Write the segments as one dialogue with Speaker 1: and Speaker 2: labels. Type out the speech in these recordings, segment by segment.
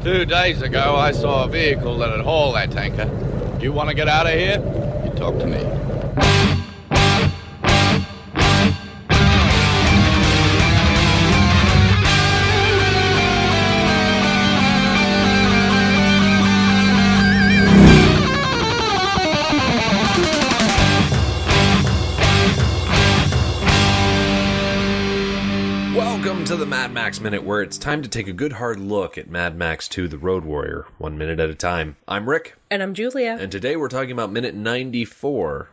Speaker 1: 2 days ago, I saw a vehicle that'd haul that tanker. You want to get out of here? You talk to me.
Speaker 2: Welcome to the Mad Max Minute, where it's time to take a good hard look at Mad Max 2, The Road Warrior, 1 minute at a time. I'm Rick.
Speaker 3: And I'm Julia.
Speaker 2: And today we're talking about minute 94,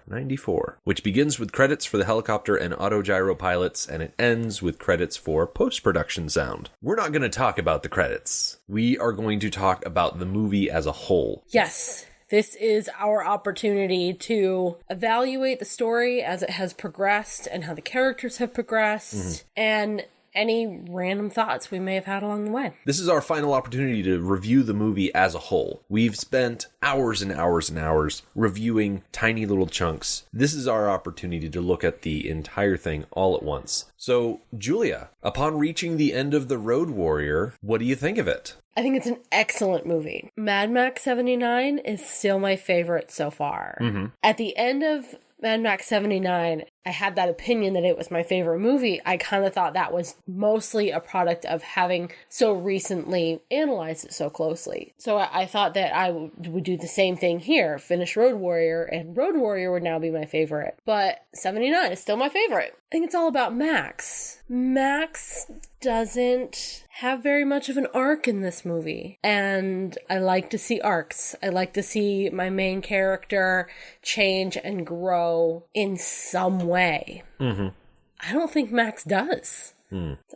Speaker 2: which begins with credits for the helicopter and autogyro pilots, and it ends with credits for post-production sound. We're not going to talk about the credits. We are going to talk about the movie as a whole.
Speaker 3: Yes. This is our opportunity to evaluate the story as it has progressed and how the characters have progressed and any random thoughts we may have had along the way.
Speaker 2: This is our final opportunity to review the movie as a whole. We've spent hours and hours and hours reviewing tiny little chunks. This is our opportunity to look at the entire thing all at once. So, Julia, upon reaching the end of The Road Warrior, what do you think of it?
Speaker 3: I think it's an excellent movie. Mad Max 79 is still my favorite so far. At the end of Mad Max 79, I had that opinion that it was my favorite movie. I kind of thought that was mostly a product of having so recently analyzed it so closely. So I thought that I would do the same thing here, finish Road Warrior, and Road Warrior would now be my favorite. But 79 is still my favorite. I think it's all about Max. Max doesn't have very much of an arc in this movie. And I like to see arcs. I like to see my main character change and grow in some way. I don't think Max does.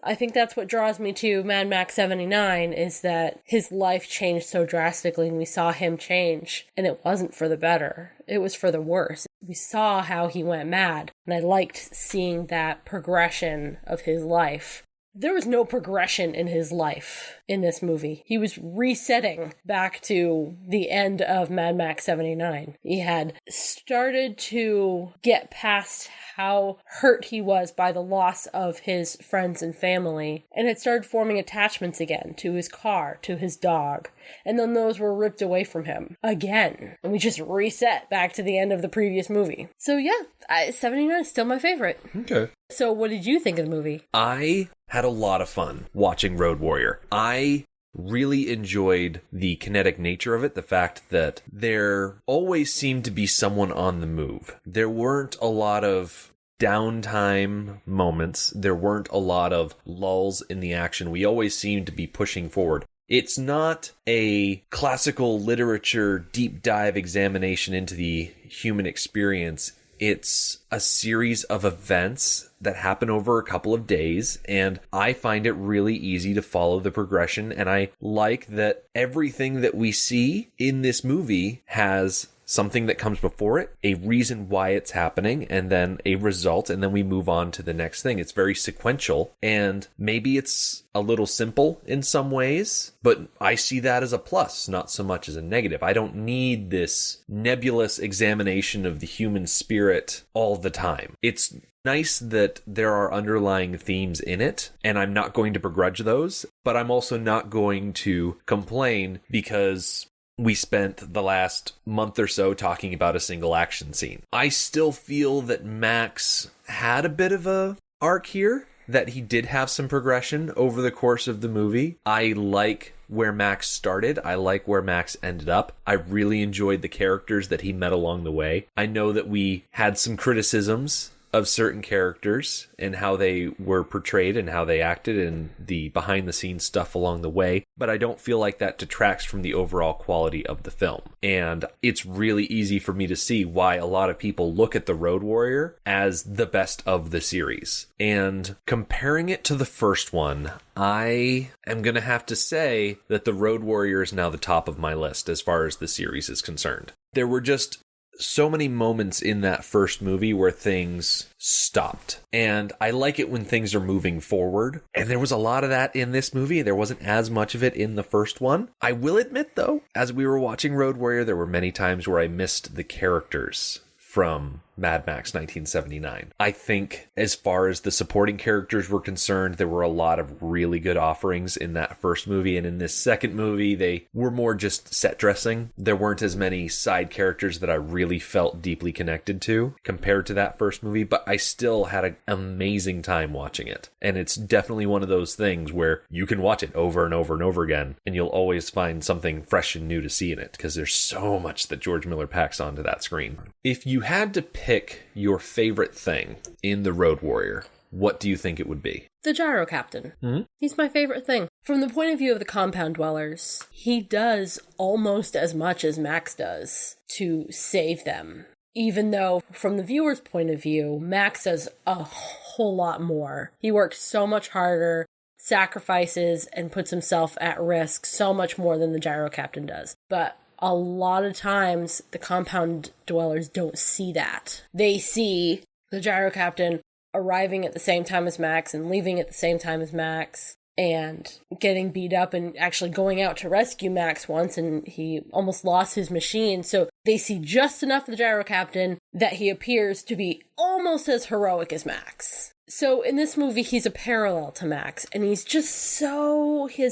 Speaker 3: I think that's what draws me to Mad Max 79 is that his life changed so drastically and we saw him change and it wasn't for the better. It was for the worse. We saw how he went mad and I liked seeing that progression of his life. There was no progression in his life in this movie. He was resetting back to the end of Mad Max 79. He had started to get past how hurt he was by the loss of his friends and family, and had started forming attachments again to his car, to his dog. And then those were ripped away from him again. And we just reset back to the end of the previous movie. So yeah, 79 is still my favorite.
Speaker 2: Okay.
Speaker 3: So what did you think of the movie?
Speaker 2: I had a lot of fun watching Road Warrior. I really enjoyed the kinetic nature of it, the fact that there always seemed to be someone on the move. There weren't a lot of downtime moments. There weren't a lot of lulls in the action. We always seemed to be pushing forward. It's not a classical literature deep dive examination into the human experience. It's a series of events that happen over a couple of days, and I find it really easy to follow the progression, and I like that everything that we see in this movie has something that comes before it, a reason why it's happening, and then a result, and then we move on to the next thing. It's very sequential, and maybe it's a little simple in some ways, but I see that as a plus, not so much as a negative. I don't need this nebulous examination of the human spirit all the time. It's nice that there are underlying themes in it, and I'm not going to begrudge those, but I'm also not going to complain because we spent the last month or so talking about a single action scene. I still feel that Max had a bit of a arc here, that he did have some progression over the course of the movie. I like where Max started. I like where Max ended up. I really enjoyed the characters that he met along the way. I know that we had some criticisms of certain characters and how they were portrayed and how they acted and the behind the scenes stuff along the way, but I don't feel like that detracts from the overall quality of the film. And it's really easy for me to see why a lot of people look at The Road Warrior as the best of the series. And comparing it to the first one, I am going to have to say that The Road Warrior is now the top of my list as far as the series is concerned. There were just so many moments in that first movie where things stopped. And I like it when things are moving forward. And there was a lot of that in this movie. There wasn't as much of it in the first one. I will admit, though, as we were watching Road Warrior, there were many times where I missed the characters from Mad Max 1979. I think as far as the supporting characters were concerned, there were a lot of really good offerings in that first movie, and in this second movie, they were more just set dressing. There weren't as many side characters that I really felt deeply connected to compared to that first movie, but I still had an amazing time watching it. And it's definitely one of those things where you can watch it over and over and over again, and you'll always find something fresh and new to see in it, because there's so much that George Miller packs onto that screen. If you had to pick your favorite thing in The Road Warrior, what do you think it would be?
Speaker 3: The gyro captain.
Speaker 2: Mm-hmm.
Speaker 3: He's my favorite thing. From the point of view of the compound dwellers, he does almost as much as Max does to save them. Even though, from the viewer's point of view, Max does a whole lot more. He works so much harder, sacrifices, and puts himself at risk so much more than the gyro captain does. But a lot of times, the compound dwellers don't see that. They see the gyro captain arriving at the same time as Max and leaving at the same time as Max and getting beat up and actually going out to rescue Max once, and he almost lost his machine. So they see just enough of the gyro captain that he appears to be almost as heroic as Max. So in this movie, he's a parallel to Max, and he has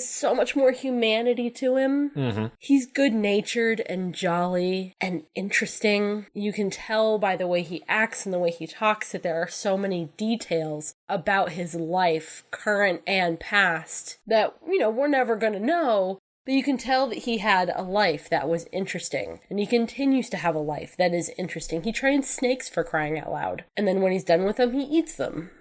Speaker 3: so much more humanity to him.
Speaker 2: Mm-hmm.
Speaker 3: He's good-natured and jolly and interesting. You can tell by the way he acts and the way he talks that there are so many details about his life, current and past, that, we're never going to know. But you can tell that he had a life that was interesting, and he continues to have a life that is interesting. He trains snakes, for crying out loud, and then when he's done with them, he eats them.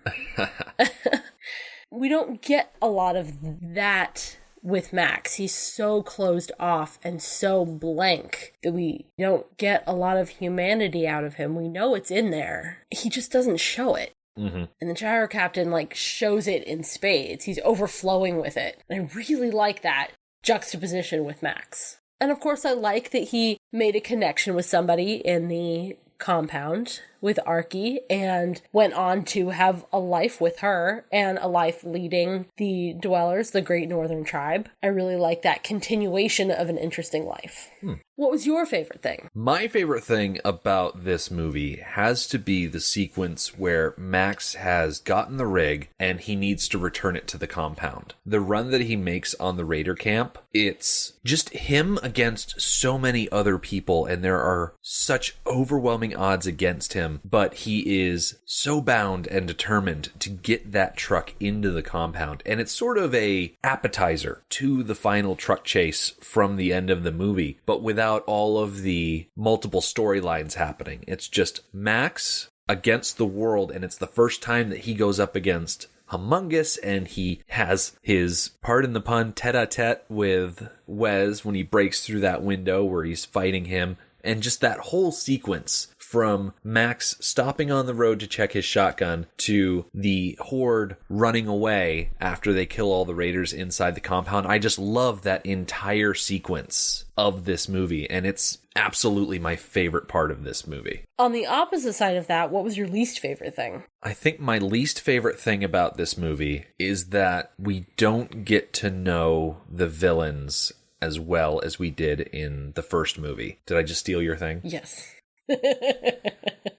Speaker 3: We don't get a lot of that with Max. He's so closed off and so blank that we don't get a lot of humanity out of him. We know it's in there. He just doesn't show it.
Speaker 2: Mm-hmm.
Speaker 3: And the gyro captain, shows it in spades. He's overflowing with it. And I really like that juxtaposition with Max. And of course, I like that he made a connection with somebody in the compound with Arky and went on to have a life with her and a life leading the dwellers, the Great Northern Tribe. I really like that continuation of an interesting life. What was your favorite thing?
Speaker 2: My favorite thing about this movie has to be the sequence where Max has gotten the rig and he needs to return it to the compound. The run that he makes on the Raider camp, it's just him against so many other people, and there are such overwhelming odds against him, but he is so bound and determined to get that truck into the compound. And it's sort of a appetizer to the final truck chase from the end of the movie, but without all of the multiple storylines happening. It's just Max against the world, and it's the first time that he goes up against Humongous, and he has his, pardon the pun, tete-a-tete with Wes when he breaks through that window where he's fighting him. And just that whole sequence from Max stopping on the road to check his shotgun to the Horde running away after they kill all the raiders inside the compound. I just love that entire sequence of this movie, and it's absolutely my favorite part of this movie.
Speaker 3: On the opposite side of that, what was your least favorite thing?
Speaker 2: I think my least favorite thing about this movie is that we don't get to know the villains as well as we did in the first movie. Did I just steal your thing?
Speaker 3: Yes.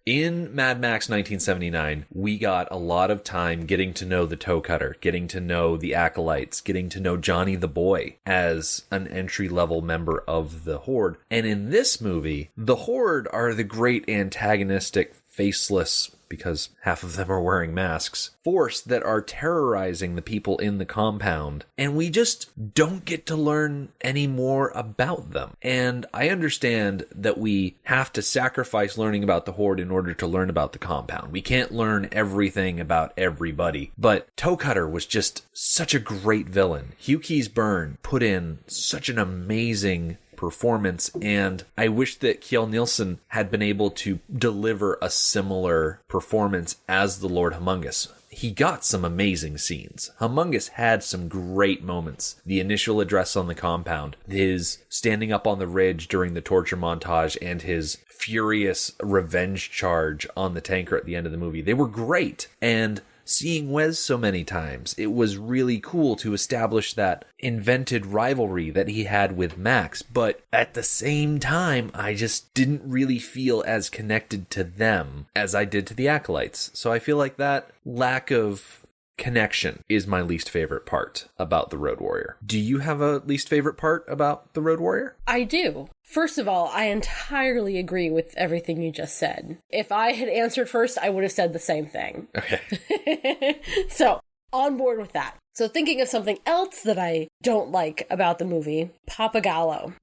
Speaker 2: In Mad Max 1979, we got a lot of time getting to know the Toe Cutter, getting to know the Acolytes, getting to know Johnny the Boy as an entry-level member of the Horde. And in this movie, the Horde are the great antagonistic, faceless, because half of them are wearing masks, force that are terrorizing the people in the compound. And we just don't get to learn any more about them. And I understand that we have to sacrifice learning about the Horde in order to learn about the compound. We can't learn everything about everybody. But Toe Cutter was just such a great villain. Hugh Keys-Byrne put in such an amazing performance, and I wish that Kjell Nielsen had been able to deliver a similar performance as the Lord Humongous. He got some amazing scenes. Humongous had some great moments. The initial address on the compound, his standing up on the ridge during the torture montage, and his furious revenge charge on the tanker at the end of the movie. They were great, and seeing Wes so many times. It was really cool to establish that invented rivalry that he had with Max, but at the same time, I just didn't really feel as connected to them as I did to the Acolytes. So I feel like that lack of connection is my least favorite part about the Road Warrior. Do you have a least favorite part about the Road Warrior?
Speaker 3: I do. First of all, I entirely agree with everything you just said. If I had answered first, I would have said the same thing.
Speaker 2: Okay.
Speaker 3: So, on board with that. So thinking of something else that I don't like about the movie, Papagallo.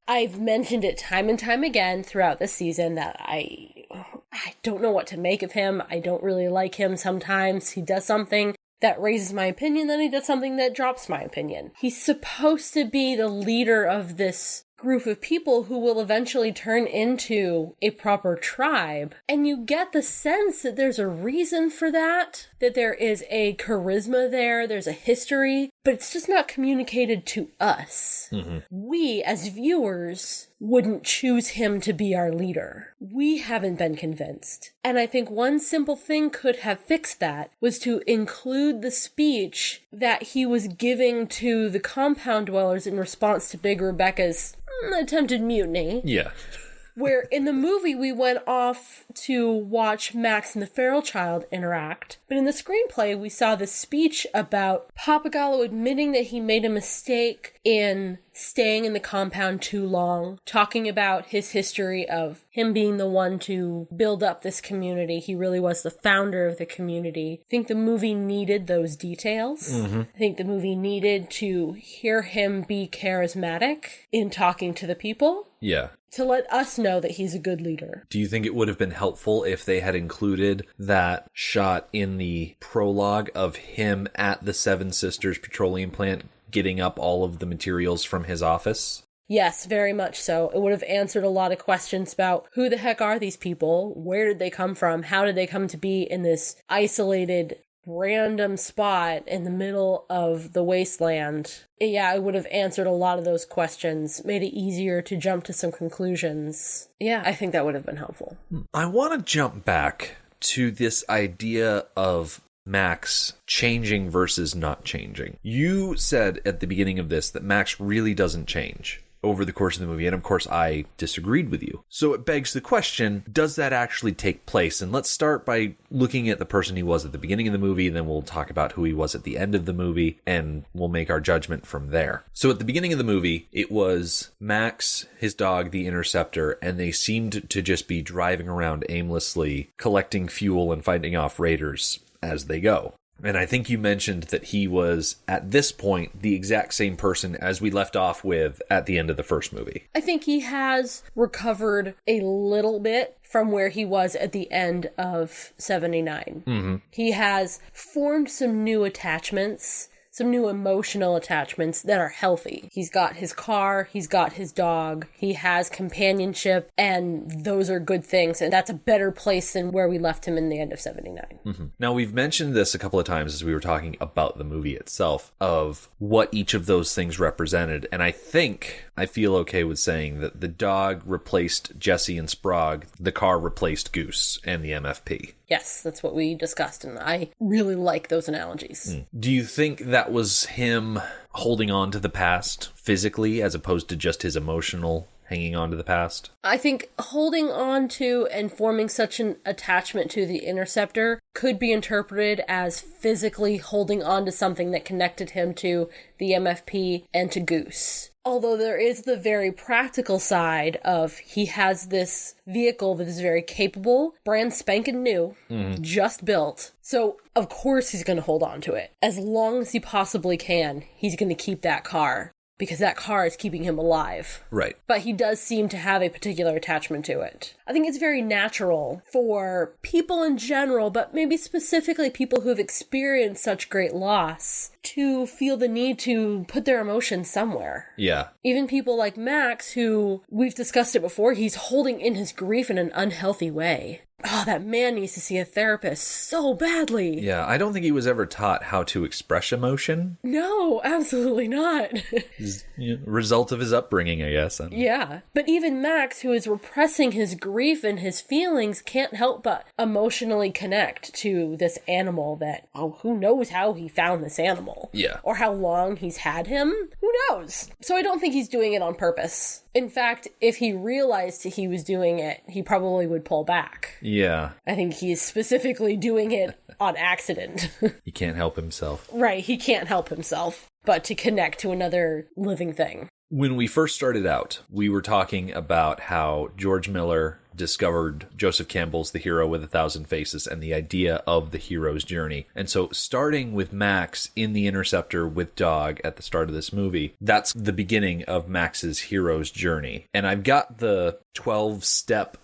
Speaker 3: I've mentioned it time and time again throughout this season that I don't know what to make of him. I don't really like him sometimes. He does something that raises my opinion, then he does something that drops my opinion. He's supposed to be the leader of this group of people who will eventually turn into a proper tribe. And you get the sense that there's a reason for that there is a charisma there's a history, but it's just not communicated to us. We, as viewers, wouldn't choose him to be our leader. We haven't been convinced. And I think one simple thing could have fixed that was to include the speech that he was giving to the compound dwellers in response to Big Rebecca's attempted mutiny.
Speaker 2: Yeah.
Speaker 3: Where in the movie we went off to watch Max and the feral child interact, but in the screenplay we saw this speech about Papagallo admitting that he made a mistake in staying in the compound too long, talking about his history of him being the one to build up this community. He really was the founder of the community. I think the movie needed those details. I think the movie needed to hear him be charismatic in talking to the people.
Speaker 2: Yeah.
Speaker 3: To let us know that he's a good leader.
Speaker 2: Do you think it would have been helpful if they had included that shot in the prologue of him at the Seven Sisters petroleum plant getting up all of the materials from his office?
Speaker 3: Yes, very much so. It would have answered a lot of questions about who the heck are these people? Where did they come from? How did they come to be in this isolated random spot in the middle of the wasteland? Yeah, I would have answered a lot of those questions, made it easier to jump to some conclusions. Yeah, I think that would have been helpful.
Speaker 2: I want to jump back to this idea of Max changing versus not changing. You said at the beginning of this that Max really doesn't change over the course of the movie, and of course I disagreed with you. So it begs the question, does that actually take place? And let's start by looking at the person he was at the beginning of the movie, and then we'll talk about who he was at the end of the movie, and we'll make our judgment from there. So at the beginning of the movie, it was Max, his dog, the Interceptor, and they seemed to just be driving around aimlessly, collecting fuel and fighting off raiders as they go. And I think you mentioned that he was, at this point, the exact same person as we left off with at the end of the first movie.
Speaker 3: I think he has recovered a little bit from where he was at the end of 79. He has formed some new attachments, some new emotional attachments that are healthy. He's got his car, he's got his dog, he has companionship, and those are good things, and that's a better place than where we left him in the end of 79.
Speaker 2: Now, we've mentioned this a couple of times as we were talking about the movie itself, of what each of those things represented, and I feel okay with saying that the dog replaced Jesse and Sprague, the car replaced Goose and the MFP.
Speaker 3: Yes, that's what we discussed, and I really like those analogies.
Speaker 2: Do you think that was him holding on to the past physically as opposed to just his emotional hanging on to the past?
Speaker 3: I think holding on to and forming such an attachment to the Interceptor could be interpreted as physically holding on to something that connected him to the MFP and to Goose. Although there is the very practical side of he has this vehicle that is very capable, brand spanking new, just built. So, of course he's going to hold on to it. As long as he possibly can, he's going to keep that car, because that car is keeping him alive.
Speaker 2: Right.
Speaker 3: But he does seem to have a particular attachment to it. I think it's very natural for people in general, but maybe specifically people who have experienced such great loss, to feel the need to put their emotions somewhere.
Speaker 2: Yeah.
Speaker 3: Even people like Max, who we've discussed it before, he's holding in his grief in an unhealthy way. Oh, that man needs to see a therapist so badly.
Speaker 2: Yeah, I don't think he was ever taught how to express emotion.
Speaker 3: No, absolutely not.
Speaker 2: Result of his upbringing, I guess.
Speaker 3: Yeah. But even Max, who is repressing his grief and his feelings, can't help but emotionally connect to this animal that, who knows how he found this animal?
Speaker 2: Yeah.
Speaker 3: Or how long he's had him? Who knows? So I don't think he's doing it on purpose. In fact, if he realized he was doing it, he probably would pull back.
Speaker 2: Yeah.
Speaker 3: I think he's specifically doing it on accident.
Speaker 2: He can't help himself.
Speaker 3: Right, he can't help himself, but to connect to another living thing.
Speaker 2: When we first started out, we were talking about how George Miller discovered Joseph Campbell's The Hero with a Thousand Faces and the idea of the hero's journey. And so starting with Max in The Interceptor with Dog at the start of this movie, that's the beginning of Max's hero's journey. And I've got the 12-step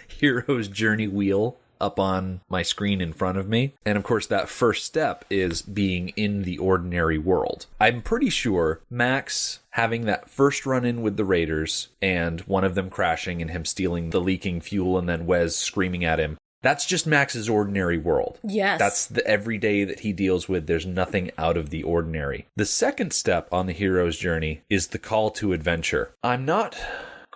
Speaker 2: hero's journey wheel up on my screen in front of me. And of course, that first step is being in the ordinary world. I'm pretty sure Max having that first run-in with the Raiders and one of them crashing and him stealing the leaking fuel and then Wes screaming at him, that's just Max's ordinary world.
Speaker 3: Yes.
Speaker 2: That's the everyday that he deals with. There's nothing out of the ordinary. The second step on the hero's journey is the call to adventure. I'm not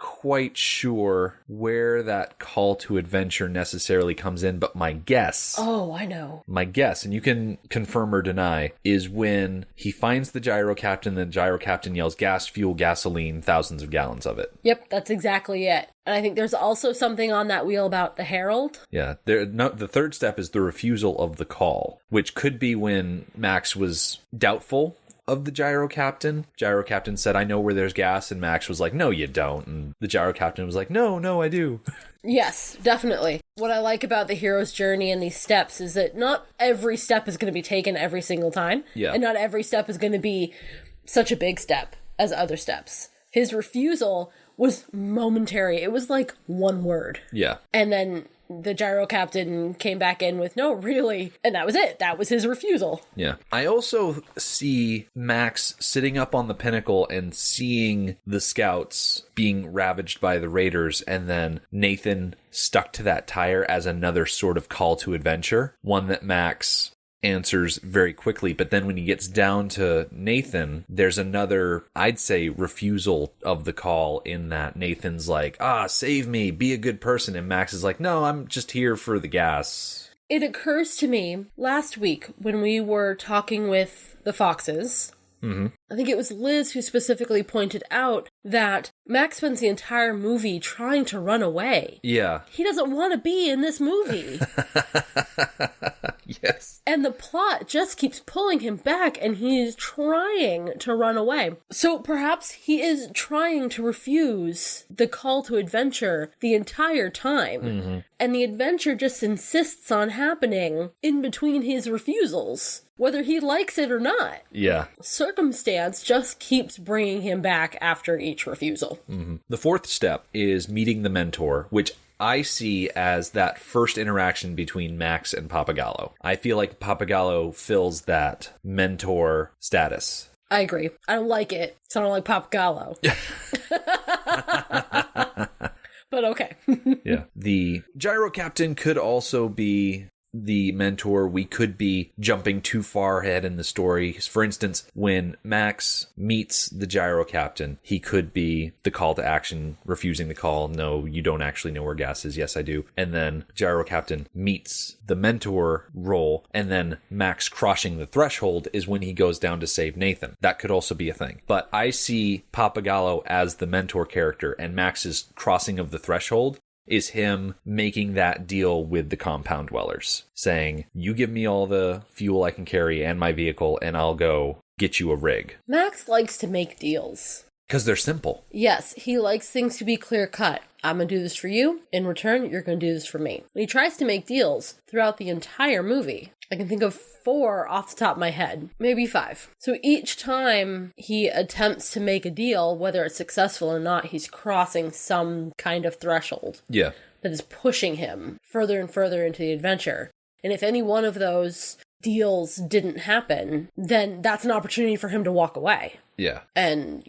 Speaker 2: quite sure where that call to adventure necessarily comes in, but my guess...
Speaker 3: Oh, I know.
Speaker 2: My guess, and you can confirm or deny, is when he finds the gyro captain, the gyro captain yells, gas, fuel, gasoline, thousands of gallons of it.
Speaker 3: Yep, that's exactly it. And I think there's also something on that wheel about the Herald.
Speaker 2: Yeah, the third step is the refusal of the call, which could be when Max was doubtful of the gyro captain. Gyro captain said, I know where there's gas, and Max was like, no, you don't. And the gyro captain was like, no, I do.
Speaker 3: Yes, definitely. What I like about the hero's journey and these steps is that not every step is going to be taken every single time.
Speaker 2: Yeah.
Speaker 3: And not every step is going to be such a big step as other steps. His refusal was momentary. It was like one word.
Speaker 2: Yeah.
Speaker 3: And then the gyro captain came back in with, no, really. And that was it. That was his refusal.
Speaker 2: Yeah. I also see Max sitting up on the pinnacle and seeing the scouts being ravaged by the Raiders, and then Nathan stuck to that tire as another sort of call to adventure. One that Max answers very quickly, but then when he gets down to Nathan, there's another, I'd say, refusal of the call, in that Nathan's like, save me, be a good person, and Max is like, no, I'm just here for the gas.
Speaker 3: It occurs to me last week when we were talking with the Foxes, I think it was Liz who specifically pointed out that Max spends the entire movie trying to run away.
Speaker 2: Yeah.
Speaker 3: He doesn't want to be in this movie.
Speaker 2: Yes.
Speaker 3: And the plot just keeps pulling him back, and he's trying to run away. So perhaps he is trying to refuse the call to adventure the entire time. And the adventure just insists on happening in between his refusals, whether he likes it or not.
Speaker 2: Yeah.
Speaker 3: Circumstance just keeps bringing him back after each refusal.
Speaker 2: The fourth step is meeting the mentor, which I see as that first interaction between Max and Papagallo. I feel like Papagallo fills that mentor status.
Speaker 3: I agree. I don't like it. So I don't like Papagallo. But okay.
Speaker 2: Yeah. The gyro captain could also be the mentor. We could be jumping too far ahead in the story. For instance, when Max meets the gyro captain, he could be the call to action, refusing the call. No, you don't actually know where gas is. Yes, I do. And then gyro captain meets the mentor role, and then Max crossing the threshold is when he goes down to save Nathan. That could also be a thing. But I see Papagallo as the mentor character, and Max's crossing of the threshold is him making that deal with the compound dwellers, saying, you give me all the fuel I can carry and my vehicle, and I'll go get you a rig.
Speaker 3: Max likes to make deals.
Speaker 2: Because they're simple.
Speaker 3: Yes, he likes things to be clear-cut. I'm going to do this for you. In return, you're going to do this for me. And he tries to make deals throughout the entire movie. I can think of 4 off the top of my head, maybe 5. So each time he attempts to make a deal, whether it's successful or not, he's crossing some kind of threshold.
Speaker 2: Yeah.
Speaker 3: That is pushing him further and further into the adventure. And if any one of those deals didn't happen, then that's an opportunity for him to walk away.
Speaker 2: Yeah.
Speaker 3: And,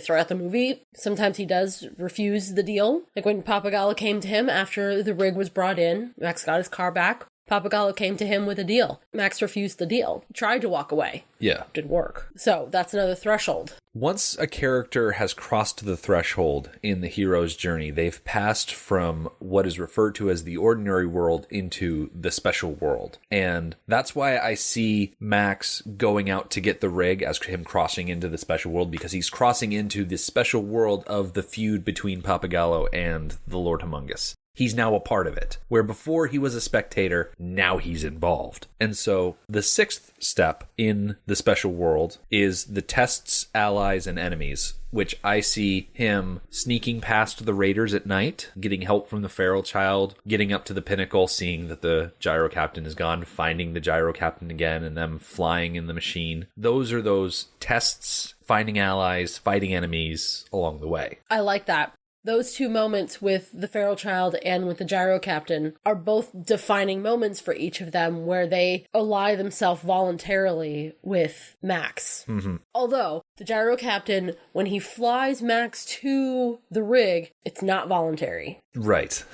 Speaker 3: throughout the movie, sometimes he does refuse the deal. Like when Papagallo came to him after the rig was brought in, Max got his car back. Papagallo came to him with a deal. Max refused the deal. Tried to walk away.
Speaker 2: Yeah.
Speaker 3: Didn't work. So that's another threshold.
Speaker 2: Once a character has crossed the threshold in the hero's journey, they've passed from what is referred to as the ordinary world into the special world. And that's why I see Max going out to get the rig as him crossing into the special world, because he's crossing into the special world of the feud between Papagallo and the Lord Humongous. He's now a part of it. Where before he was a spectator, now he's involved. And so the sixth step in the special world is the tests, allies, and enemies, which I see him sneaking past the raiders at night, getting help from the feral child, getting up to the pinnacle, seeing that the gyro captain is gone, finding the gyro captain again, and them flying in the machine. Those are those tests, finding allies, fighting enemies along the way.
Speaker 3: I like that. Those two moments with the feral child and with the gyro captain are both defining moments for each of them where they ally themselves voluntarily with Max.
Speaker 2: Mm-hmm.
Speaker 3: Although, the gyro captain, when he flies Max to the rig, it's not voluntary.
Speaker 2: Right.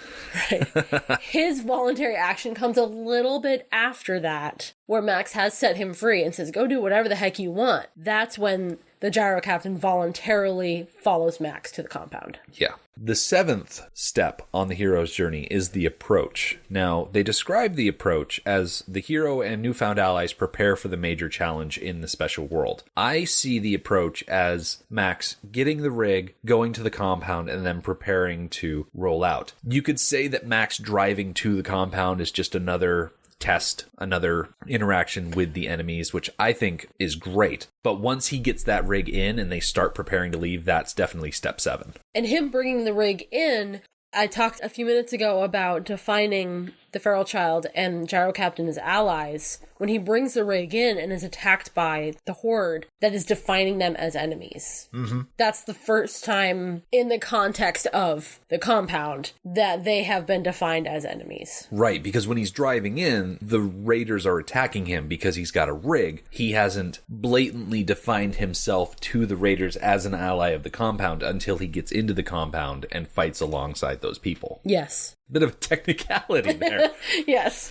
Speaker 3: His voluntary action comes a little bit after that, where Max has set him free and says, go do whatever the heck you want. That's when the gyro captain voluntarily follows Max to the compound.
Speaker 2: Yeah. The seventh step on the hero's journey is the approach. Now, they describe the approach as the hero and newfound allies prepare for the major challenge in the special world. I see the approach as Max getting the rig, going to the compound, and then preparing to roll out. You could say that Max driving to the compound is just another test, another interaction with the enemies, which I think is great. But once he gets that rig in and they start preparing to leave, that's definitely step 7.
Speaker 3: And him bringing the rig in, I talked a few minutes ago about defining the feral child and gyro captain as allies. When he brings the rig in and is attacked by the horde, that is defining them as enemies.
Speaker 2: Mm-hmm.
Speaker 3: That's the first time in the context of the compound that they have been defined as enemies.
Speaker 2: Right, because when he's driving in, the raiders are attacking him because he's got a rig. He hasn't blatantly defined himself to the raiders as an ally of the compound until he gets into the compound and fights alongside those people.
Speaker 3: Yes.
Speaker 2: Bit of technicality there.
Speaker 3: Yes.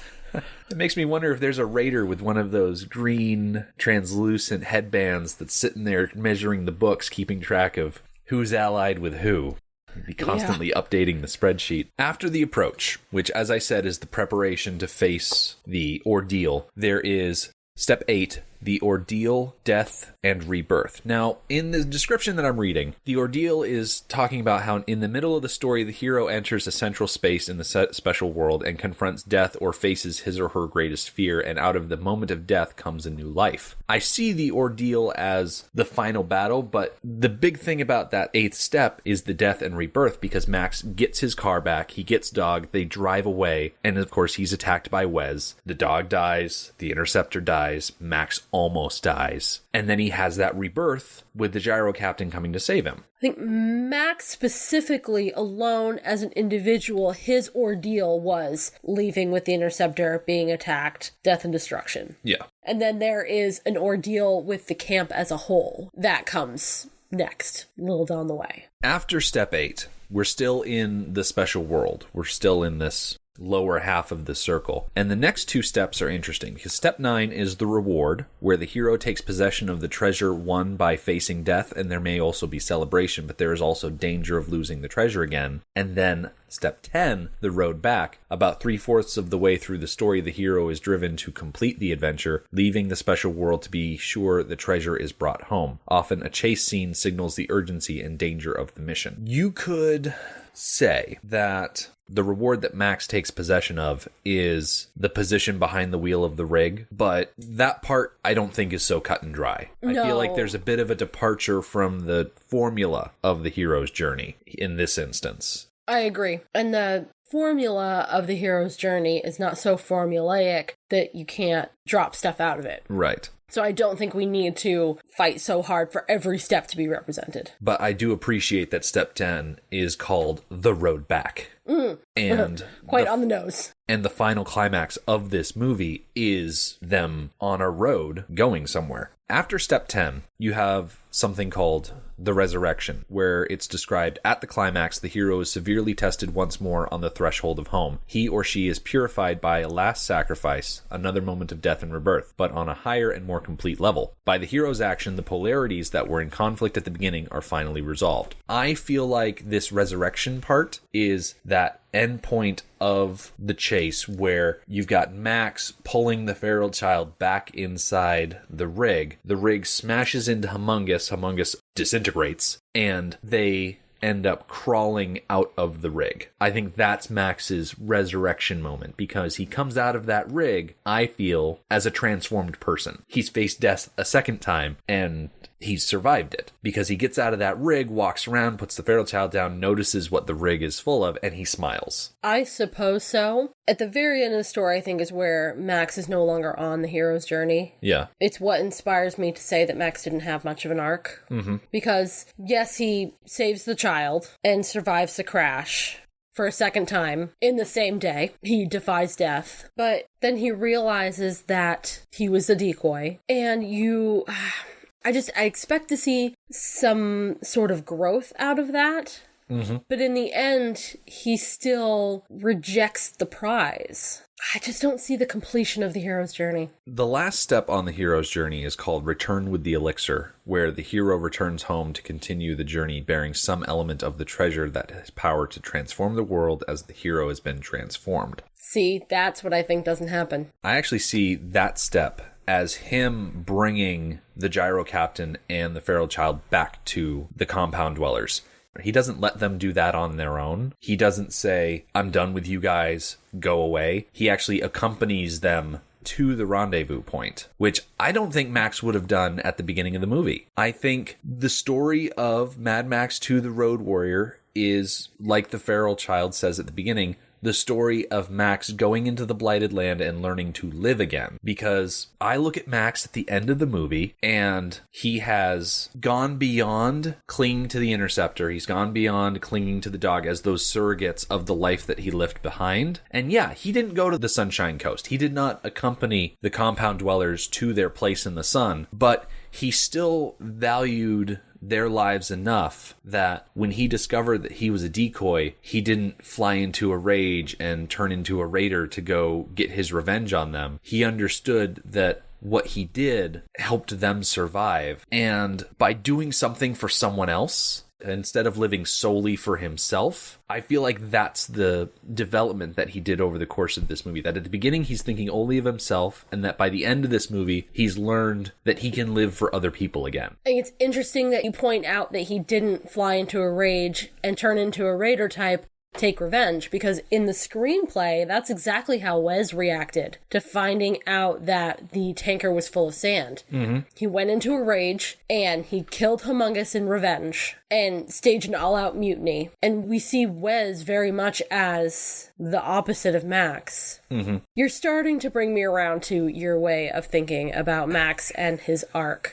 Speaker 2: It makes me wonder if there's a raider with one of those green translucent headbands that's sitting there measuring the books, keeping track of who's allied with who. He'd be constantly updating the spreadsheet. After the approach, which as I said is the preparation to face the ordeal, there is step 8, the ordeal, death, and rebirth. Now, in the description that I'm reading, the ordeal is talking about how in the middle of the story, the hero enters a central space in the special world and confronts death or faces his or her greatest fear, and out of the moment of death comes a new life. I see the ordeal as the final battle, but the big thing about that 8th step is the death and rebirth, because Max gets his car back, he gets Dog, they drive away, and of course he's attacked by Wes. The dog dies, the interceptor dies, Max almost dies. And then he has that rebirth with the gyro captain coming to save him.
Speaker 3: I think Max specifically alone as an individual, his ordeal was leaving with the interceptor, being attacked, death and destruction.
Speaker 2: Yeah.
Speaker 3: And then there is an ordeal with the camp as a whole. That comes next, a little down the way.
Speaker 2: After step 8, we're still in the special world. We're still in this lower half of the circle. And the next 2 steps are interesting because step 9 is the reward, where the hero takes possession of the treasure won by facing death, and there may also be celebration, but there is also danger of losing the treasure again. And then step 10, the road back. About 3/4 of the way through the story, the hero is driven to complete the adventure, leaving the special world to be sure the treasure is brought home. Often a chase scene signals the urgency and danger of the mission. You could say that the reward that Max takes possession of is the position behind the wheel of the rig, but that part I don't think is so cut and dry. No. I feel like there's a bit of a departure from the formula of the hero's journey in this instance.
Speaker 3: I agree. And the formula of the hero's journey is not so formulaic that you can't drop stuff out of it.
Speaker 2: Right.
Speaker 3: So I don't think we need to fight so hard for every step to be represented.
Speaker 2: But I do appreciate that step 10 is called the road back. And
Speaker 3: Quite on the nose.
Speaker 2: And the final climax of this movie is them on a road going somewhere. After step 10, you have something called the resurrection, where it's described at the climax, the hero is severely tested once more on the threshold of home. He or she is purified by a last sacrifice, another moment of death and rebirth, but on a higher and more complete level. By the hero's action, the polarities that were in conflict at the beginning are finally resolved. I feel like this resurrection part is that end point of the chase where you've got Max pulling the feral child back inside the rig. The rig smashes into Humongous. Humongous disintegrates, and they end up crawling out of the rig. I think that's Max's resurrection moment, because he comes out of that rig, I feel, as a transformed person. He's faced death a second time, and he's survived it, because he gets out of that rig, walks around, puts the feral child down, notices what the rig is full of, and he smiles.
Speaker 3: I suppose so. At the very end of the story, I think, is where Max is no longer on the hero's journey.
Speaker 2: Yeah.
Speaker 3: It's what inspires me to say that Max didn't have much of an arc. Mm-hmm. Because, yes, he saves the child and survives the crash for a second time in the same day. He defies death. But then he realizes that he was the decoy. And I expect to see some sort of growth out of that. Mm-hmm. But in the end, he still rejects the prize. I just don't see the completion of the hero's journey.
Speaker 2: The last step on the hero's journey is called Return with the Elixir, where the hero returns home to continue the journey bearing some element of the treasure that has power to transform the world as the hero has been transformed.
Speaker 3: See, that's what I think doesn't happen.
Speaker 2: I actually see that step as him bringing the gyro captain and the feral child back to the compound dwellers. He doesn't let them do that on their own. He doesn't say, I'm done with you guys, go away. He actually accompanies them to the rendezvous point, which I don't think Max would have done at the beginning of the movie. I think the story of Mad Max 2: The Road Warrior is, like the feral child says at the beginning, the story of Max going into the Blighted Land and learning to live again. Because I look at Max at the end of the movie, and he has gone beyond clinging to the Interceptor. He's gone beyond clinging to the dog as those surrogates of the life that he left behind. And yeah, he didn't go to the Sunshine Coast. He did not accompany the compound dwellers to their place in the sun, but he still valued their lives enough that when he discovered that he was a decoy, he didn't fly into a rage and turn into a raider to go get his revenge on them. He understood that what he did helped them survive. And by doing something for someone else, instead of living solely for himself, I feel like that's the development that he did over the course of this movie. That at the beginning, he's thinking only of himself, and that by the end of this movie, he's learned that he can live for other people again.
Speaker 3: I think it's interesting that you point out that he didn't fly into a rage and turn into a raider type, take revenge, because in the screenplay, that's exactly how Wes reacted to finding out that the tanker was full of sand. Mm-hmm. He went into a rage, and he killed Humongous in revenge, and staged an all-out mutiny. And we see Wes very much as the opposite of Max. Mm-hmm. You're starting to bring me around to your way of thinking about Max and his arc.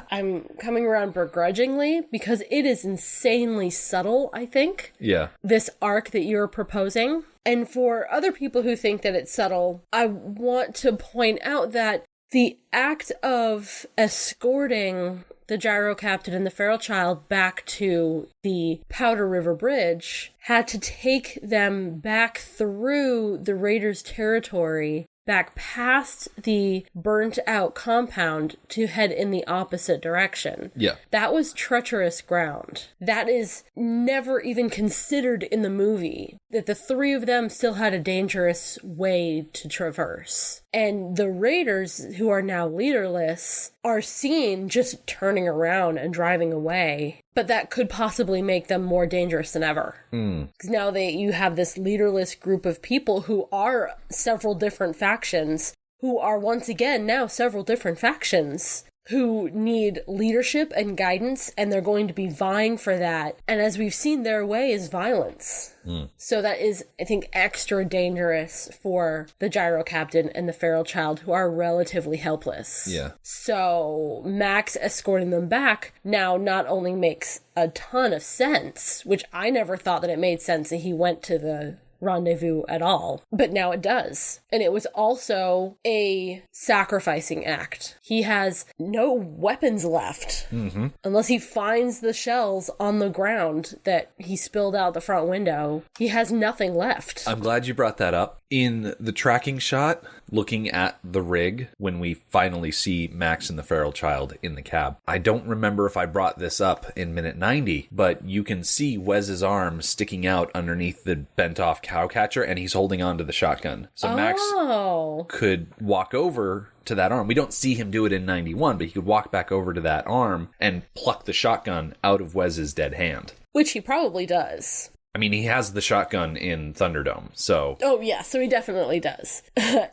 Speaker 3: I'm coming around begrudgingly, because it is insanely subtle, I think.
Speaker 2: Yeah.
Speaker 3: This arc that you're proposing. And for other people who think that it's subtle, I want to point out that the act of escorting the gyro captain and the feral child back to the Powder River Bridge had to take them back through the Raiders' territory, back past the burnt out compound to head in the opposite direction.
Speaker 2: Yeah.
Speaker 3: That was treacherous ground. That is never even considered in the movie, that the three of them still had a dangerous way to traverse. And the raiders, who are now leaderless, are seen just turning around and driving away. But that could possibly make them more dangerous than ever. Because now you have this leaderless group of people who are several different factions, who are once again now several different factions, who need leadership and guidance, and they're going to be vying for that. And as we've seen, their way is violence. So that is, I think, extra dangerous for the gyro captain and the feral child, who are relatively helpless.
Speaker 2: Yeah.
Speaker 3: So Max escorting them back now not only makes a ton of sense, which I never thought that it made sense that he went to the rendezvous at all, but now it does. And it was also a sacrificing act. He has no weapons left unless he finds the shells on the ground that he spilled out the front window. He has nothing left.
Speaker 2: I'm glad you brought that up. In the tracking shot, looking at the rig, when we finally see Max and the feral child in the cab, I don't remember if I brought this up in minute 90, but you can see Wes's arm sticking out underneath the bent-off cowcatcher, and he's holding on to the shotgun. So Max could walk over to that arm. We don't see him do it in 91, but he could walk back over to that arm and pluck the shotgun out of Wes's dead hand.
Speaker 3: Which he probably does.
Speaker 2: I mean, he has the shotgun in Thunderdome, so...
Speaker 3: Oh, yeah, so he definitely does.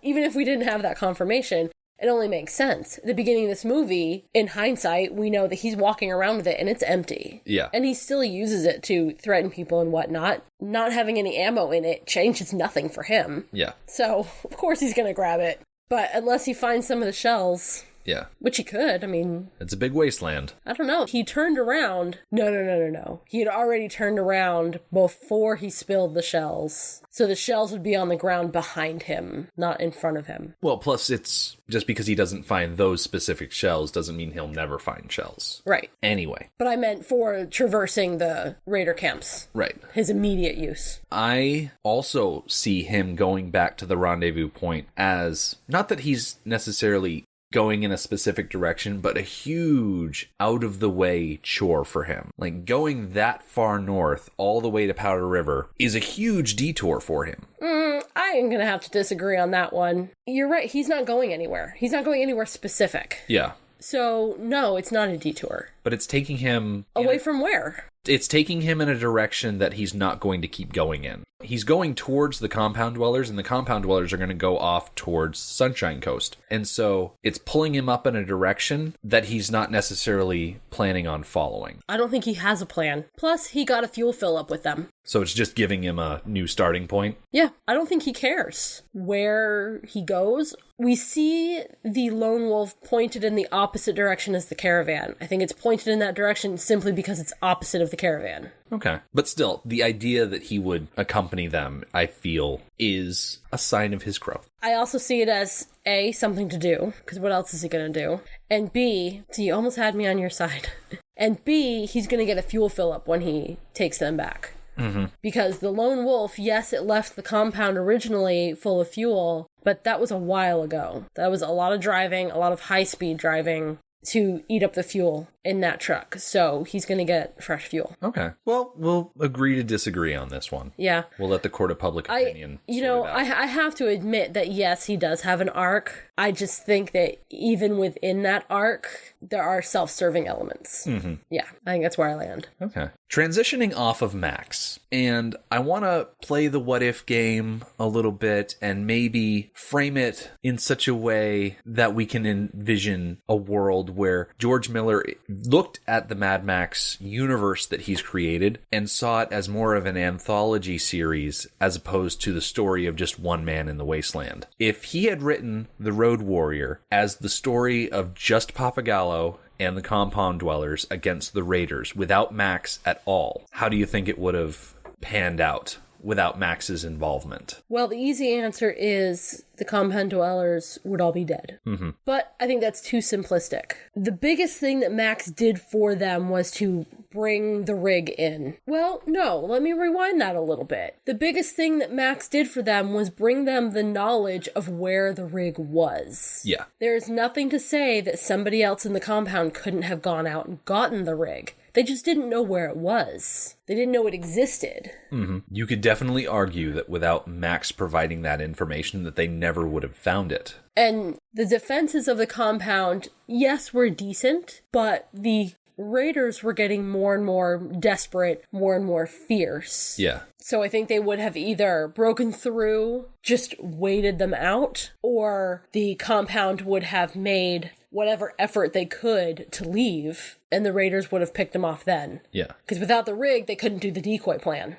Speaker 3: Even if we didn't have that confirmation, it only makes sense. At the beginning of this movie, in hindsight, we know that he's walking around with it and it's empty.
Speaker 2: Yeah.
Speaker 3: And he still uses it to threaten people and whatnot. Not having any ammo in it changes nothing for him.
Speaker 2: Yeah.
Speaker 3: So, of course he's going to grab it. But unless he finds some of the shells...
Speaker 2: Yeah.
Speaker 3: Which he could, I mean...
Speaker 2: It's a big wasteland.
Speaker 3: I don't know. He turned around... No. He had already turned around before he spilled the shells. So the shells would be on the ground behind him, not in front of him.
Speaker 2: Well, plus it's... Just because he doesn't find those specific shells doesn't mean he'll never find shells.
Speaker 3: Right.
Speaker 2: Anyway.
Speaker 3: But I meant for traversing the raider camps.
Speaker 2: Right.
Speaker 3: His immediate use.
Speaker 2: I also see him going back to the rendezvous point as... Not that he's necessarily... going in a specific direction, but a huge out-of-the-way chore for him. Like, going that far north, all the way to Powder River, is a huge detour for him.
Speaker 3: I am going to have to disagree on that one. You're right, he's not going anywhere. He's not going anywhere specific.
Speaker 2: Yeah.
Speaker 3: So, no, it's not a detour.
Speaker 2: But it's taking him...
Speaker 3: Away from where?
Speaker 2: It's taking him in a direction that he's not going to keep going in. He's going towards the compound dwellers, and the compound dwellers are going to go off towards Sunshine Coast. And so it's pulling him up in a direction that he's not necessarily planning on following.
Speaker 3: I don't think he has a plan. Plus, he got a fuel fill up with them.
Speaker 2: So it's just giving him a new starting point?
Speaker 3: Yeah, I don't think he cares where he goes. We see the lone wolf pointed in the opposite direction as the caravan. I think it's pointed in that direction simply because it's opposite of the caravan.
Speaker 2: Okay. But still, the idea that he would accompany them, I feel, is a sign of his growth.
Speaker 3: I also see it as, A, something to do, because what else is he going to do? And B, so you almost had me on your side. And B, he's going to get a fuel fill up when he takes them back. Mm-hmm. Because the lone wolf, yes, it left the compound originally full of fuel, but that was a while ago. That was a lot of driving, a lot of high-speed driving to eat up the fuel in that truck. So he's going to get fresh fuel.
Speaker 2: Okay. Well, we'll agree to disagree on this one.
Speaker 3: Yeah.
Speaker 2: We'll let the court of public opinion
Speaker 3: I have to admit that, yes, he does have an arc. I just think that even within that arc, there are self-serving elements. Mm-hmm. Yeah, I think that's where I land.
Speaker 2: Okay. Transitioning off of Max, and I want to play the what-if game a little bit and maybe frame it in such a way that we can envision a world where George Miller looked at the Mad Max universe that he's created and saw it as more of an anthology series as opposed to the story of just one man in the wasteland. If he had written The Road Warrior as the story of just Papagallo and the compound dwellers against the raiders without Max at all, how do you think it would have panned out without Max's involvement?
Speaker 3: Well, the easy answer is the compound dwellers would all be dead. Mm-hmm. But I think that's too simplistic. The biggest thing that Max did for them was to bring the rig in. Well, no, let me rewind that a little bit. The biggest thing that Max did for them was bring them the knowledge of where the rig was.
Speaker 2: Yeah.
Speaker 3: There's nothing to say that somebody else in the compound couldn't have gone out and gotten the rig. They just didn't know where it was. They didn't know it existed.
Speaker 2: Mm-hmm. You could definitely argue that without Max providing that information, that they never would have found it.
Speaker 3: And the defenses of the compound, yes, were decent, but the raiders were getting more and more desperate, more and more fierce.
Speaker 2: Yeah.
Speaker 3: So I think they would have either broken through, just waited them out, or the compound would have made whatever effort they could to leave, and the Raiders would have picked them off then.
Speaker 2: Yeah.
Speaker 3: Because without the rig, they couldn't do the decoy plan.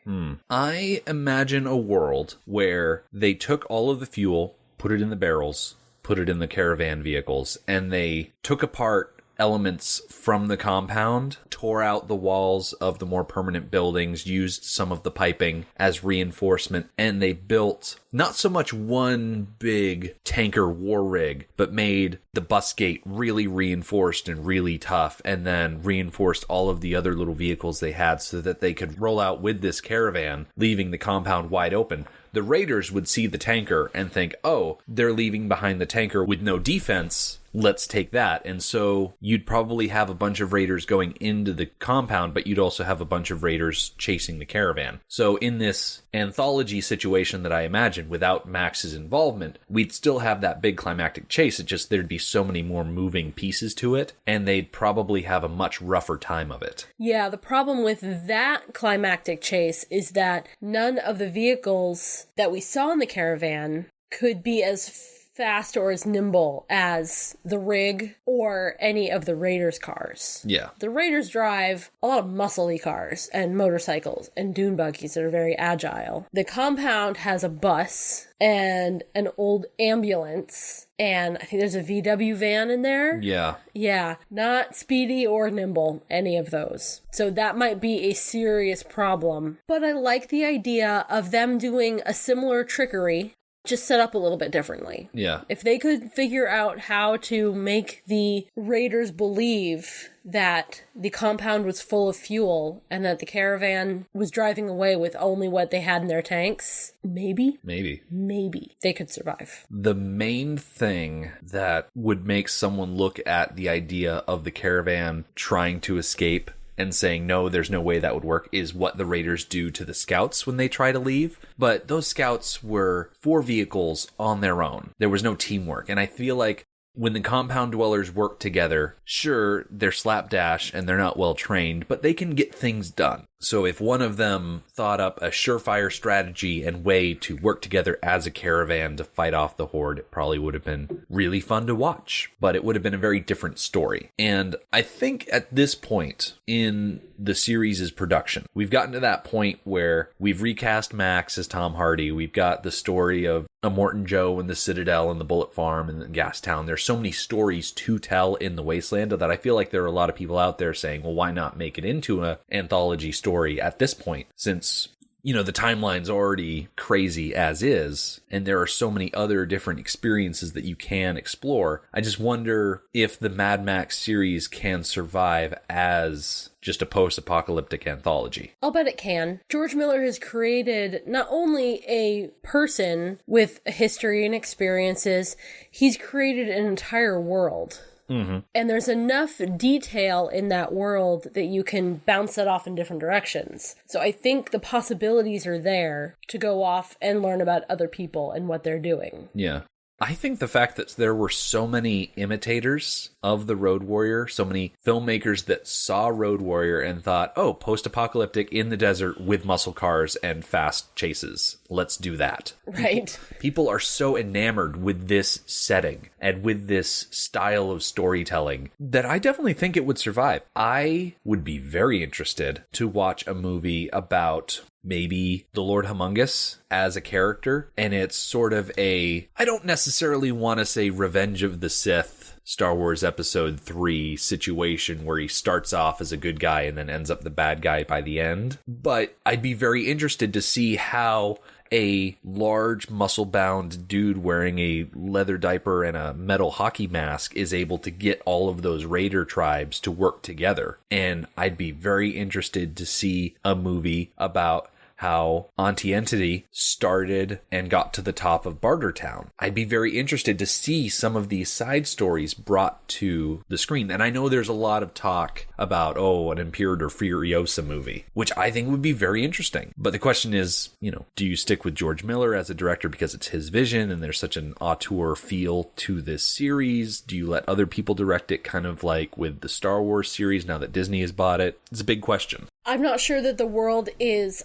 Speaker 2: I imagine a world where they took all of the fuel, put it in the barrels, put it in the caravan vehicles, and they took apart elements from the compound, tore out the walls of the more permanent buildings, used some of the piping as reinforcement, and they built not so much one big tanker war rig, but made the bus gate really reinforced and really tough, and then reinforced all of the other little vehicles they had so that they could roll out with this caravan, leaving the compound wide open. The Raiders would see the tanker and think, oh, they're leaving behind the tanker with no defense. Let's take that. And so you'd probably have a bunch of Raiders going into the compound, but you'd also have a bunch of Raiders chasing the caravan. So in this anthology situation that I imagine, without Max's involvement, we'd still have that big climactic chase. It just, there'd be so many more moving pieces to it, and they'd probably have a much rougher time of it.
Speaker 3: Yeah, the problem with that climactic chase is that none of the vehicles that we saw in the caravan could be as fast or as nimble as the rig or any of the Raiders' cars.
Speaker 2: Yeah.
Speaker 3: The Raiders drive a lot of muscly cars and motorcycles and dune buggies that are very agile. The compound has a bus and an old ambulance, and I think there's a VW van in there.
Speaker 2: Yeah.
Speaker 3: Yeah, not speedy or nimble, any of those. So that might be a serious problem. But I like the idea of them doing a similar trickery, just set up a little bit differently.
Speaker 2: Yeah.
Speaker 3: If they could figure out how to make the Raiders believe that the compound was full of fuel and that the caravan was driving away with only what they had in their tanks, maybe they could survive.
Speaker 2: The main thing that would make someone look at the idea of the caravan trying to escape and saying, no, there's no way that would work, is what the Raiders do to the scouts when they try to leave. But those scouts were 4 vehicles on their own. There was no teamwork. And I feel like when the compound dwellers work together, sure, they're slapdash and they're not well trained, but they can get things done. So if one of them thought up a surefire strategy and way to work together as a caravan to fight off the horde, it probably would have been really fun to watch, but it would have been a very different story. And I think at this point in the series' production, we've gotten to that point where we've recast Max as Tom Hardy. We've got the story of Immortan Joe and the Citadel and the Bullet Farm and the Gas Town. There's so many stories to tell in the Wasteland that I feel like there are a lot of people out there saying, well, why not make it into an anthology story at this point, since, you know, the timeline's already crazy as is, and there are so many other different experiences that you can explore. I just wonder if the Mad Max series can survive as just a post-apocalyptic anthology.
Speaker 3: I'll bet it can. George Miller has created not only a person with a history and experiences, he's created an entire world. Mm-hmm. And there's enough detail in that world that you can bounce that off in different directions. So I think the possibilities are there to go off and learn about other people and what they're doing.
Speaker 2: Yeah. I think the fact that there were so many imitators of the Road Warrior, so many filmmakers that saw Road Warrior and thought, oh, post-apocalyptic in the desert with muscle cars and fast chases. Let's do that.
Speaker 3: Right.
Speaker 2: People are so enamored with this setting and with this style of storytelling that I definitely think it would survive. I would be very interested to watch a movie about maybe the Lord Humongous as a character, and it's sort of I don't necessarily want to say Revenge of the Sith, Star Wars Episode 3 situation where he starts off as a good guy and then ends up the bad guy by the end, but I'd be very interested to see how a large muscle-bound dude wearing a leather diaper and a metal hockey mask is able to get all of those raider tribes to work together. And I'd be very interested to see a movie about how Auntie Entity started and got to the top of Bartertown. I'd be very interested to see some of these side stories brought to the screen. And I know there's a lot of talk about, an Imperator Furiosa movie, which I think would be very interesting. But the question is, do you stick with George Miller as a director because it's his vision and there's such an auteur feel to this series? Do you let other people direct it, kind of like with the Star Wars series now that Disney has bought it? It's a big question.
Speaker 3: I'm not sure that the world is...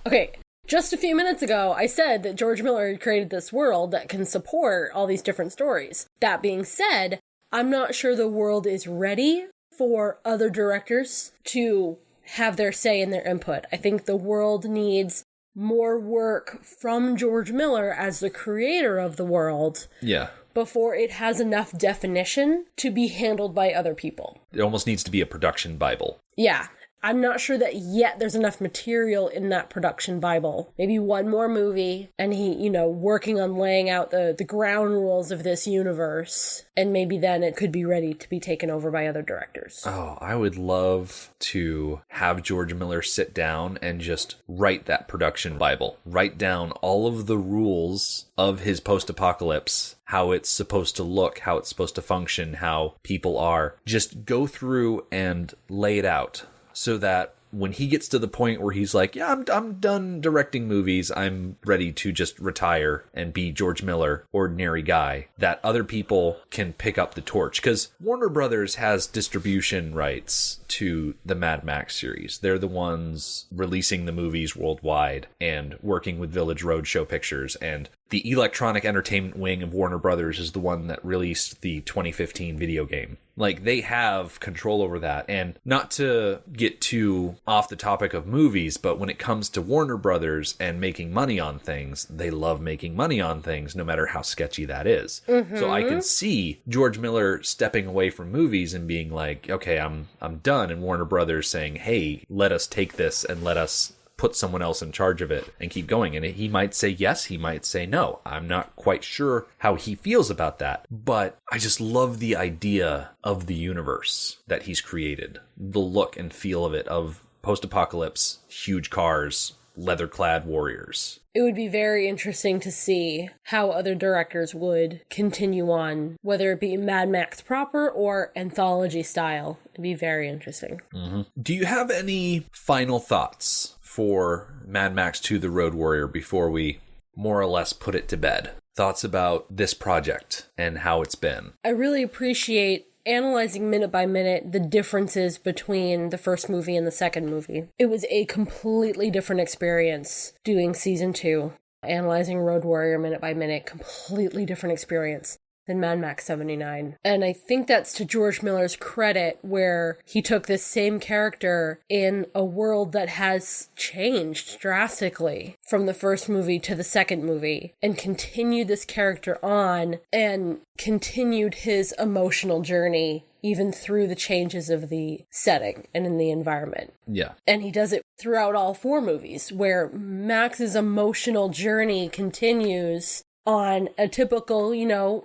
Speaker 3: Okay, just a few minutes ago, I said that George Miller had created this world that can support all these different stories. That being said, I'm not sure the world is ready for other directors to have their say and their input. I think the world needs more work from George Miller as the creator of the world.
Speaker 2: Yeah.
Speaker 3: Before it has enough definition to be handled by other people.
Speaker 2: It almost needs to be a production Bible.
Speaker 3: Yeah. I'm not sure that yet there's enough material in that production Bible. Maybe one more movie, and he, working on laying out the ground rules of this universe, and maybe then it could be ready to be taken over by other directors.
Speaker 2: Oh, I would love to have George Miller sit down and just write that production Bible. Write down all of the rules of his post-apocalypse, how it's supposed to look, how it's supposed to function, how people are. Just go through and lay it out. So that when he gets to the point where he's like, yeah, I'm done directing movies, I'm ready to just retire and be George Miller, ordinary guy, that other people can pick up the torch. Because Warner Brothers has distribution rights to the Mad Max series. They're the ones releasing the movies worldwide and working with Village Roadshow Pictures. And the electronic entertainment wing of Warner Brothers is the one that released the 2015 video game. Like, they have control over that. And not to get too off the topic of movies, but when it comes to Warner Brothers and making money on things, they love making money on things, no matter how sketchy that is. Mm-hmm. So I can see George Miller stepping away from movies and being like, okay, I'm done. And Warner Brothers saying, hey, let us take this and let us put someone else in charge of it and keep going. And he might say yes, he might say no. I'm not quite sure how he feels about that, but I just love the idea of the universe that he's created, the look and feel of it, of post-apocalypse, huge cars, leather-clad warriors.
Speaker 3: It would be very interesting to see how other directors would continue on, whether it be Mad Max proper or anthology style. It'd be very interesting.
Speaker 2: Mm-hmm. Do you have any final thoughts for Mad Max 2 The Road Warrior before we more or less put it to bed? Thoughts about this project and how it's been?
Speaker 3: I really appreciate analyzing minute by minute the differences between the first movie and the second movie. It was a completely different experience doing season 2. Analyzing Road Warrior minute by minute, completely different experience than Mad Max 79. And I think that's to George Miller's credit, where he took this same character in a world that has changed drastically from the first movie to the second movie, and continued this character on and continued his emotional journey even through the changes of the setting and in the environment.
Speaker 2: Yeah.
Speaker 3: And he does it throughout all 4 movies, where Max's emotional journey continues on a typical,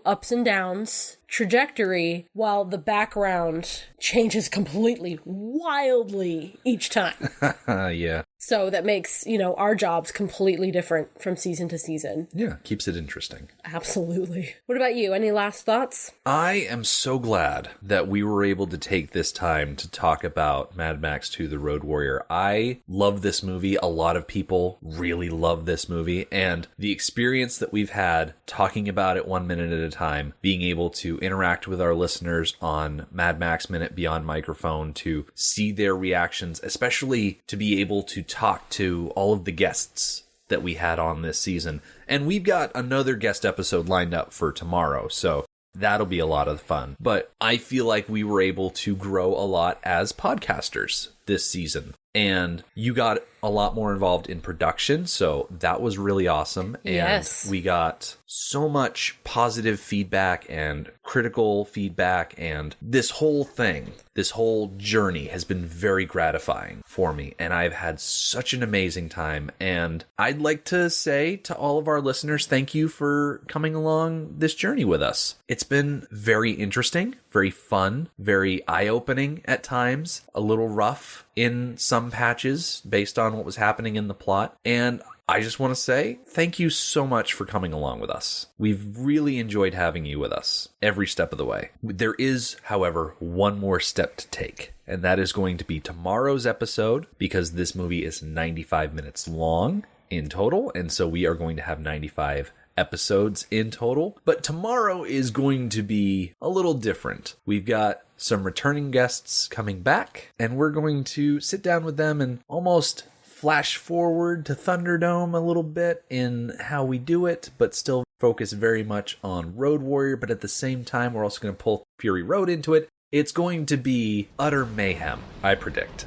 Speaker 3: ups and downs trajectory, while the background changes completely, wildly each time.
Speaker 2: Yeah.
Speaker 3: So that makes, our jobs completely different from season to season.
Speaker 2: Yeah, keeps it interesting.
Speaker 3: Absolutely. What about you? Any last thoughts?
Speaker 2: I am so glad that we were able to take this time to talk about Mad Max 2 The Road Warrior. I love this movie. A lot of people really love this movie. And the experience that we've had talking about it 1 minute at a time, being able to interact with our listeners on Mad Max Minute Beyond Microphone, to see their reactions, especially to be able to talk to all of the guests that we had on this season. And we've got another guest episode lined up for tomorrow, so that'll be a lot of fun. But I feel like we were able to grow a lot as podcasters this season. And you got a lot more involved in production, so that was really awesome. And
Speaker 3: yes,
Speaker 2: we got so much positive feedback and critical feedback, and this whole thing, this whole journey has been very gratifying for me, and I've had such an amazing time. And I'd like to say to all of our listeners, thank you for coming along this journey with us. It's been very interesting, very fun, very eye-opening at times, a little rough in some patches based on what was happening in the plot. And I just want to say thank you so much for coming along with us. We've really enjoyed having you with us every step of the way. There is, however, one more step to take, and that is going to be tomorrow's episode, because this movie is 95 minutes long in total, and so we are going to have 95 episodes in total. But tomorrow is going to be a little different. We've got some returning guests coming back, and we're going to sit down with them and almost flash forward to Thunderdome a little bit in how we do it, but still focus very much on Road Warrior, but at the same time, we're also going to pull Fury Road into it. It's going to be utter mayhem, I predict.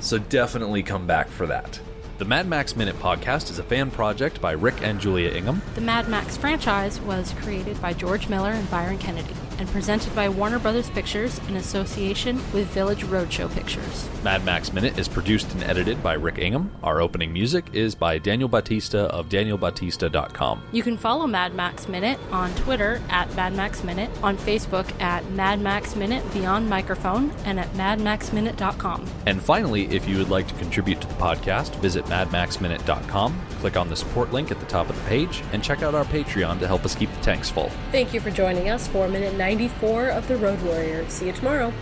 Speaker 2: So definitely come back for that.
Speaker 4: The Mad Max Minute podcast is a fan project by Rick and Julia Ingham.
Speaker 5: The Mad Max franchise was created by George Miller and Byron Kennedy and presented by Warner Brothers Pictures in association with Village Roadshow Pictures.
Speaker 4: Mad Max Minute is produced and edited by Rick Ingham. Our opening music is by Daniel Bautista of danielbautista.com.
Speaker 5: You can follow Mad Max Minute on Twitter at Mad Max Minute, on Facebook at Mad Max Minute Beyond Microphone, and at madmaxminute.com.
Speaker 4: And finally, if you would like to contribute to the podcast, visit madmaxminute.com, click on the support link at the top of the page, and check out our Patreon to help us keep the tanks full.
Speaker 3: Thank you for joining us for minute 94 of The Road Warrior. See you tomorrow.